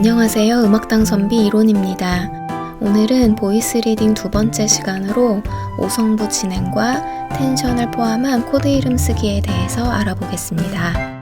안녕하세요. 음악당 선비 이론입니다. 오늘은 보이스 리딩 두 번째 시간으로 5성부 진행과 텐션을 포함한 코드 이름 쓰기에 대해서 알아보겠습니다.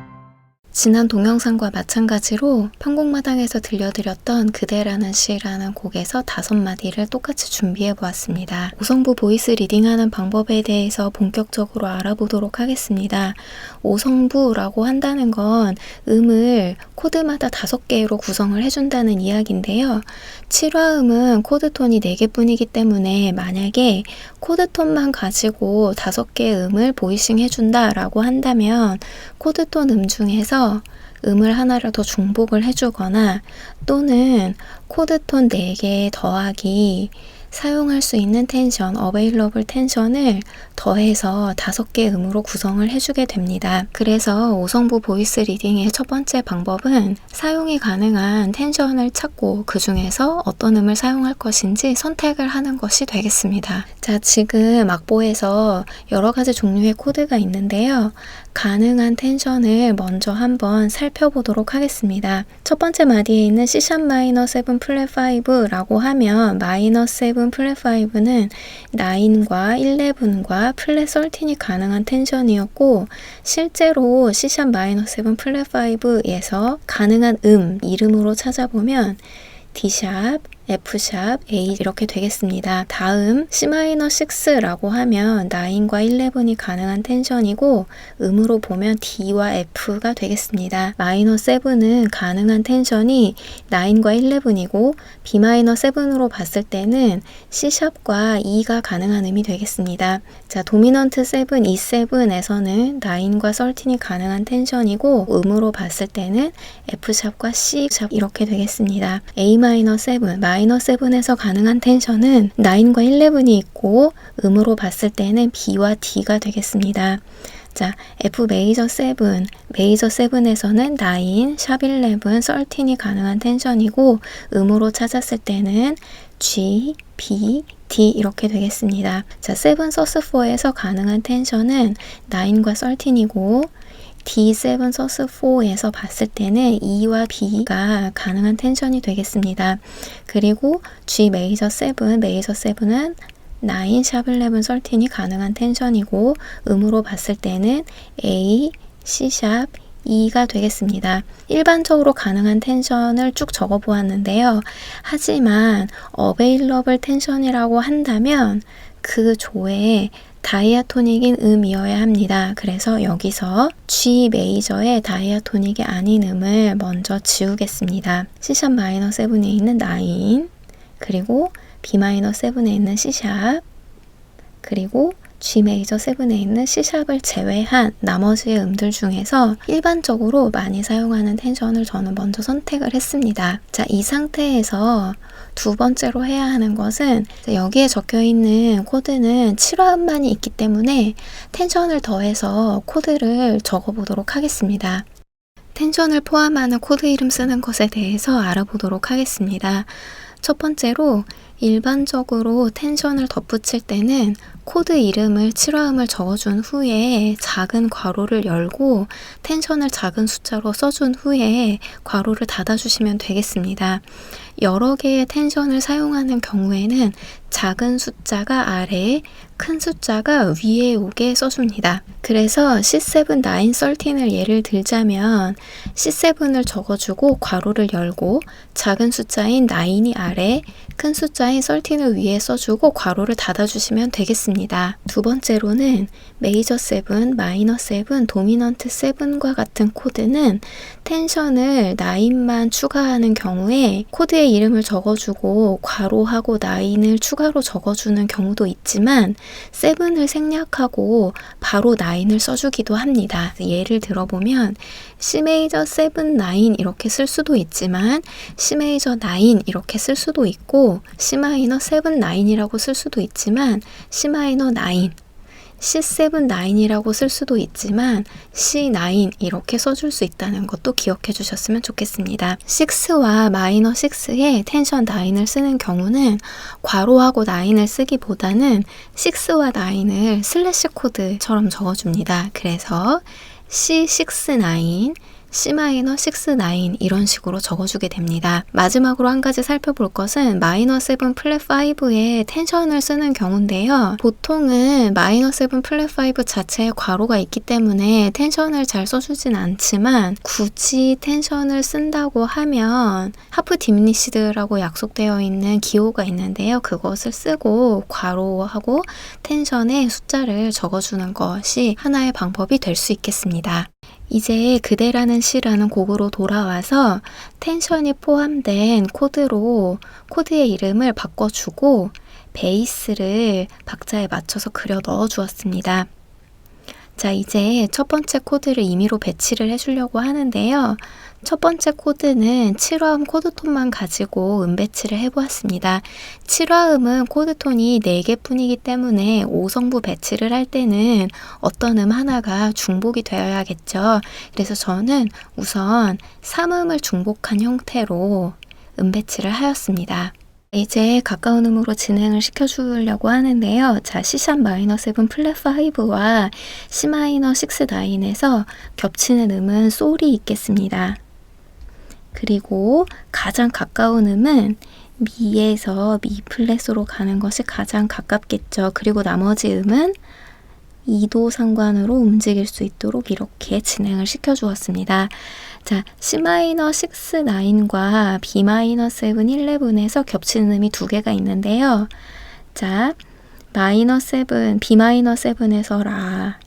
지난 동영상과 마찬가지로 편곡마당에서 들려드렸던 그대라는 시라는 곡에서 5마디를 똑같이 준비해 보았습니다. 5성부 보이스 리딩하는 방법에 대해서 본격적으로 알아보도록 하겠습니다. 5성부라고 한다는 건 음을 코드마다 5개로 구성을 해준다는 이야기인데요. 7화음은 코드톤이 4개뿐이기 때문에 만약에 코드톤만 가지고 5개의 음을 보이싱 해준다 라고 한다면 코드톤 음 중에서 음을 하나를 더 중복을 해주거나 또는 코드톤 4개 더하기 사용할 수 있는 텐션, available 텐션을 더해서 5개 음으로 구성을 해주게 됩니다. 그래서 5성부 보이스 리딩의 첫 번째 방법은 사용이 가능한 텐션을 찾고 그 중에서 어떤 음을 사용할 것인지 선택을 하는 것이 되겠습니다. 자, 지금 악보에서 여러 가지 종류의 코드가 있는데요. 가능한 텐션을 먼저 한번 살펴보도록 하겠습니다. 첫 번째 마디에 있는 C# 마이너 7 플랫 5라고 하면 마이너 7 플랫 5는 9과 11과 플랫 13이 가능한 텐션이었고 실제로 C# 마이너 7 플랫 5에서 가능한 이름으로 찾아보면 D샵, F샵, A 이렇게 되겠습니다. 다음 C-6라고 하면 9과 11이 가능한 텐션이고 음으로 보면 D와 F가 되겠습니다. 마이너 7은 가능한 텐션이 9과 11이고 B-7으로 봤을 때는 C샵과 E가 가능한 음이 되겠습니다. 자, 도미넌트 7, E7에서는 9과 13이 가능한 텐션이고 음으로 봤을 때는 F샵과 C샵 이렇게 되겠습니다. A-7, 마이너 7에서 가능한 텐션은 9과 11이 있고 음으로 봤을 때는 B와 D가 되겠습니다. 자, F 메이저 7, 메이저 7에서는 9, 샵 11, 13이 가능한 텐션이고 음으로 찾았을 때는 G, B, D 이렇게 되겠습니다. 자, 7 서스 4에서 가능한 텐션은 9과 13이고 D7 서스 4에서 봤을 때는 E와 B가 가능한 텐션이 되겠습니다. 그리고 G 메이저 7, 메이저 7은 9, 샵 11, 13이 가능한 텐션이고 음으로 봤을 때는 A, C 샵, E가 되겠습니다. 일반적으로 가능한 텐션을 쭉 적어 보았는데요. 하지만 available 텐션이라고 한다면 그 조에 다이아토닉인 음이어야 합니다. 그래서 여기서 G 메이저의 다이아토닉이 아닌 음을 먼저 지우겠습니다. C# 마이너 7에 있는 9 그리고 B 마이너 7에 있는 C샵 그리고 G 메이저 7에 있는 C샵을 제외한 나머지의 음들 중에서 일반적으로 많이 사용하는 텐션을 저는 먼저 선택을 했습니다. 자, 이 상태에서 두 번째로 해야 하는 것은 여기에 적혀 있는 코드는 7화음만이 있기 때문에 텐션을 더해서 코드를 적어 보도록 하겠습니다. 텐션을 포함하는 코드 이름 쓰는 것에 대해서 알아보도록 하겠습니다. 첫 번째로 일반적으로 텐션을 덧붙일 때는 코드 이름을 7화음을 적어준 후에 작은 괄호를 열고 텐션을 작은 숫자로 써준 후에 괄호를 닫아주시면 되겠습니다. 여러 개의 텐션을 사용하는 경우에는 작은 숫자가 아래에 큰 숫자가 위에 오게 써줍니다. 그래서 C7, 9, 13을 예를 들자면 C7을 적어주고 괄호를 열고 작은 숫자인 9이 아래, 큰 숫자인 13을 위에 써주고 괄호를 닫아주시면 되겠습니다. 두 번째로는 메이저 7, 마이너 7, 도미넌트 7과 같은 코드는 텐션을 9만 추가하는 경우에 코드의 이름을 적어주고 괄호하고 9을 추가로 적어주는 경우도 있지만 7을 생략하고 바로 9을 써주기도 합니다. 예를 들어보면 C 메이저 7, 9 이렇게 쓸 수도 있지만 C 메이저 9 이렇게 쓸 수도 있고 C 마이너 7, 9이라고 쓸 수도 있지만 C 마이너 9 C7, 9이라고 쓸 수도 있지만 C9 이렇게 써줄 수 있다는 것도 기억해 주셨으면 좋겠습니다. 6와 마이너 6에 텐션 9을 쓰는 경우는 괄호하고 9을 쓰기보다는 6와 9을 슬래시 코드처럼 적어줍니다. 그래서 C6, 9, C-6, 9 이런 식으로 적어주게 됩니다. 마지막으로 한 가지 살펴볼 것은 마이너 7 플랫 5에 텐션을 쓰는 경우인데요. 보통은 마이너 7 플랫 5 자체에 괄호가 있기 때문에 텐션을 잘 써주진 않지만 굳이 텐션을 쓴다고 하면 하프 디미니시드라고 약속되어 있는 기호가 있는데요. 그것을 쓰고 괄호하고 텐션에 숫자를 적어주는 것이 하나의 방법이 될 수 있겠습니다. 이제 그대라는 시라는 곡으로 돌아와서 텐션이 포함된 코드로 코드의 이름을 바꿔주고 베이스를 박자에 맞춰서 그려 넣어 주었습니다. 자, 이제 첫 번째 코드를 임의로 배치를 해주려고 하는데요. 첫 번째 코드는 7화음 코드톤만 가지고 배치를 해보았습니다. 7화음은 코드톤이 4개 뿐이기 때문에 5성부 배치를 할 때는 어떤 하나가 중복이 되어야겠죠. 그래서 저는 우선 3음을 중복한 형태로 배치를 하였습니다. 이제 가까운 음으로 진행을 시켜주려고 하는데요. 자, C#-7 플랫 5와 C-6 9에서 겹치는 음은 솔이 있겠습니다. 그리고 가장 가까운 음은 미에서 미 플랫으로 가는 것이 가장 가깝겠죠. 그리고 나머지 음은 2도 상관으로 움직일 수 있도록 이렇게 진행을 시켜주었습니다. 자, C-6 9과 B-7 11에서 겹치는 음이 2개가 있는데요. 자, B-7에서 라,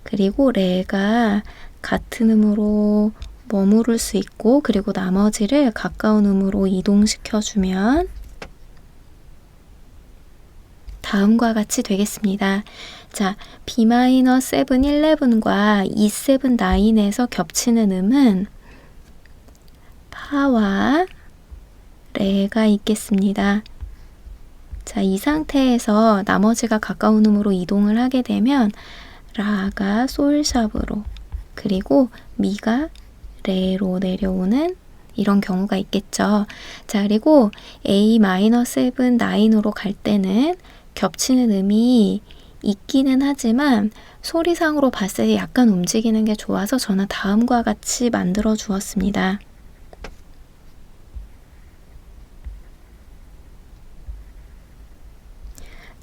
그리고 레가 같은 음으로 머무를 수 있고, 그리고 나머지를 가까운 음으로 이동시켜주면 다음과 같이 되겠습니다. 자, B-7 11과 E7 9에서 겹치는 음은 파와 레가 있겠습니다. 자, 이 상태에서 나머지가 가까운 음으로 이동을 하게 되면 라가 솔샵으로, 그리고 미가 레로 내려오는 이런 경우가 있겠죠. 자, 그리고 A-7 9으로 갈 때는 겹치는 음이 있기는 하지만 소리상으로 봤을 때 약간 움직이는 게 좋아서 저는 다음과 같이 만들어 주었습니다.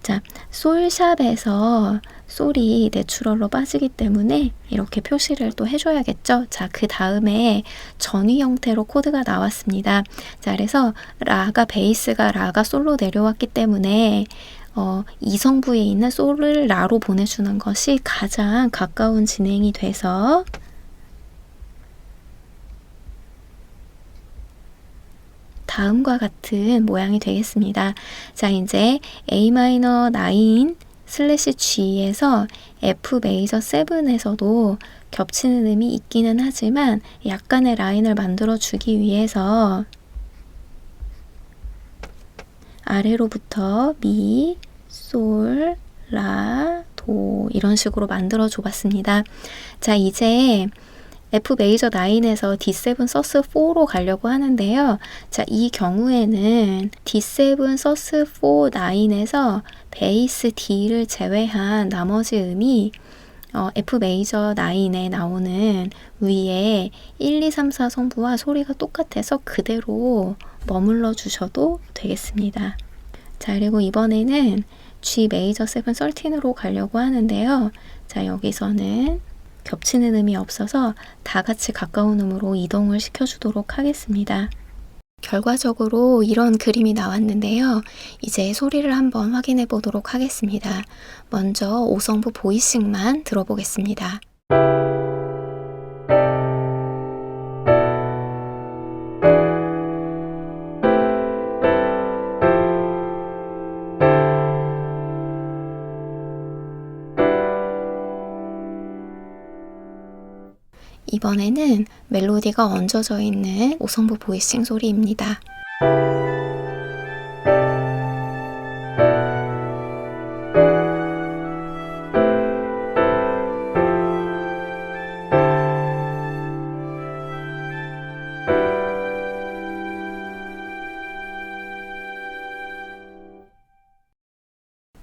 자, 솔샵에서 솔이 내추럴로 빠지기 때문에 이렇게 표시를 또 해줘야겠죠. 자, 그 다음에 전위 형태로 코드가 나왔습니다. 자, 그래서 베이스가 라가 솔로 내려왔기 때문에 이성부에 있는 솔을 라로 보내주는 것이 가장 가까운 진행이 돼서 다음과 같은 모양이 되겠습니다. 자, 이제 A-9 G에서 F 메이저 7에서도 겹치는 음이 있기는 하지만 약간의 라인을 만들어 주기 위해서 아래로부터 미, 솔, 라, 도 이런 식으로 만들어 줘 봤습니다. 자, 이제 F 메이저 9에서 D7 서스 4로 가려고 하는데요. 자, 이 경우에는 D7 서스 4 9에서 베이스 D를 제외한 나머지 음이 F 메이저 9에 나오는 위에 1, 2, 3, 4 성부와 소리가 똑같아서 그대로 머물러 주셔도 되겠습니다. 자, 그리고 이번에는 G 메이저 7 13으로 가려고 하는데요. 자, 여기서는 겹치는 음이 없어서 다 같이 가까운 음으로 이동을 시켜주도록 하겠습니다. 결과적으로 이런 그림이 나왔는데요. 이제 소리를 한번 확인해 보도록 하겠습니다. 먼저 5성부 보이싱만 들어보겠습니다. 이번에는 멜로디가 얹어져 있는 5성부 보이싱 소리입니다.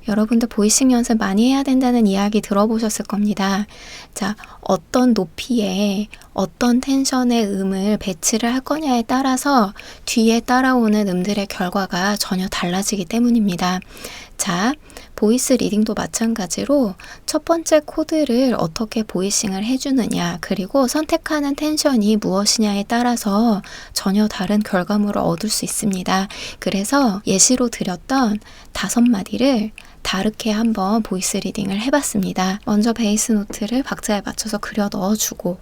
여러분들 보이싱 연습 많이 해야 된다는 이야기 들어보셨을 겁니다. 자, 어떤 높이에 어떤 텐션의 음을 배치를 할 거냐에 따라서 뒤에 따라오는 음들의 결과가 전혀 달라지기 때문입니다. 자, 보이스 리딩도 마찬가지로 첫 번째 코드를 어떻게 보이싱을 해주느냐, 그리고 선택하는 텐션이 무엇이냐에 따라서 전혀 다른 결과물을 얻을 수 있습니다. 그래서 예시로 드렸던 5마디를 다르게 한번 보이스 리딩을 해봤습니다. 먼저 베이스 노트를 박자에 맞춰서 그려 넣어주고,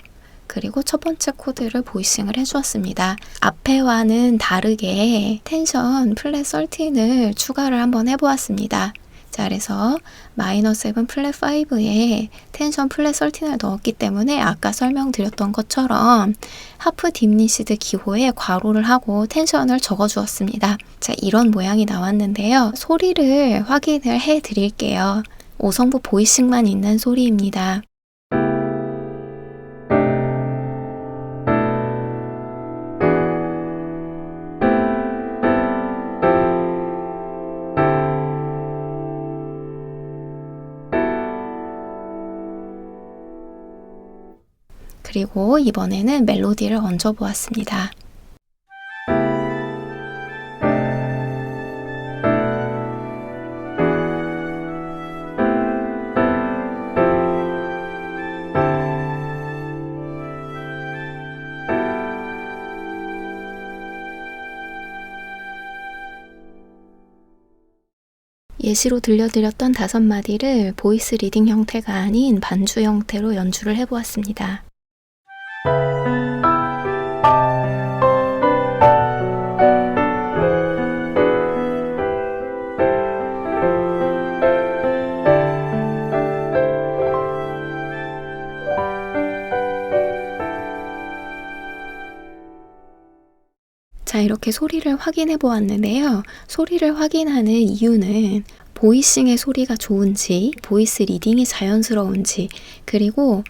그리고 첫 번째 코드를 보이싱을 해주었습니다. 앞에와는 다르게 텐션 플랫 13을 추가를 한번 해보았습니다. 자, 그래서 마이너 7 플랫 5에 텐션 플랫 13을 넣었기 때문에 아까 설명드렸던 것처럼 하프 딥리시드 기호에 괄호를 하고 텐션을 적어주었습니다. 자, 이런 모양이 나왔는데요. 소리를 확인을 해 드릴게요. 5성부 보이싱만 있는 소리입니다. 그리고 이번에는 멜로디를 얹어 보았습니다. 예시로 들려드렸던 5마디를 보이스 리딩 형태가 아닌 반주 형태로 연주를 해보았습니다. 자, 이렇게 소리를 확인해 보았는데요. 소리를 확인하는 이유는 보이싱의 소리가 좋은지, 보이스 리딩이 자연스러운지, 그리고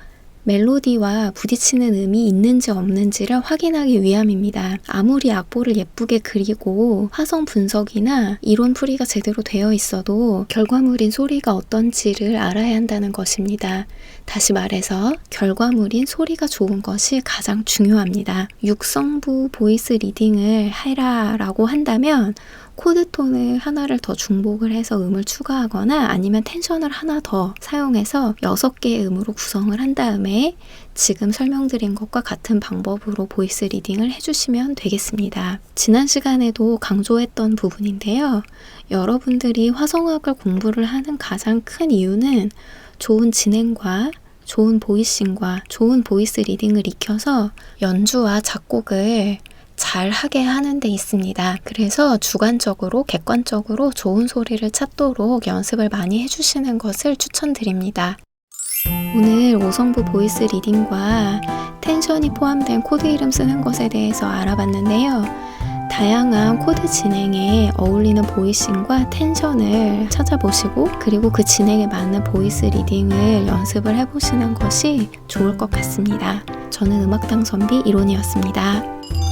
멜로디와 부딪히는 음이 있는지 없는지를 확인하기 위함입니다. 아무리 악보를 예쁘게 그리고 화성 분석이나 이론 풀이가 제대로 되어 있어도 결과물인 소리가 어떤지를 알아야 한다는 것입니다. 다시 말해서 결과물인 소리가 좋은 것이 가장 중요합니다. 6성부 보이스 리딩을 해라라고 한다면 코드톤을 하나를 더 중복을 해서 음을 추가하거나 아니면 텐션을 하나 더 사용해서 6개의 음으로 구성을 한 다음에 지금 설명드린 것과 같은 방법으로 보이스 리딩을 해주시면 되겠습니다. 지난 시간에도 강조했던 부분인데요. 여러분들이 화성학을 공부를 하는 가장 큰 이유는 좋은 진행과 좋은 보이싱과 좋은 보이스 리딩을 익혀서 연주와 작곡을 잘 하게 하는 데 있습니다. 그래서 주관적으로, 객관적으로 좋은 소리를 찾도록 연습을 많이 해주시는 것을 추천드립니다. 오늘 5성부 보이스 리딩과 텐션이 포함된 코드 이름 쓰는 것에 대해서 알아봤는데요. 다양한 코드 진행에 어울리는 보이싱과 텐션을 찾아보시고, 그리고 그 진행에 맞는 보이스 리딩을 연습을 해보시는 것이 좋을 것 같습니다. 저는 음악당 선비 이론이었습니다.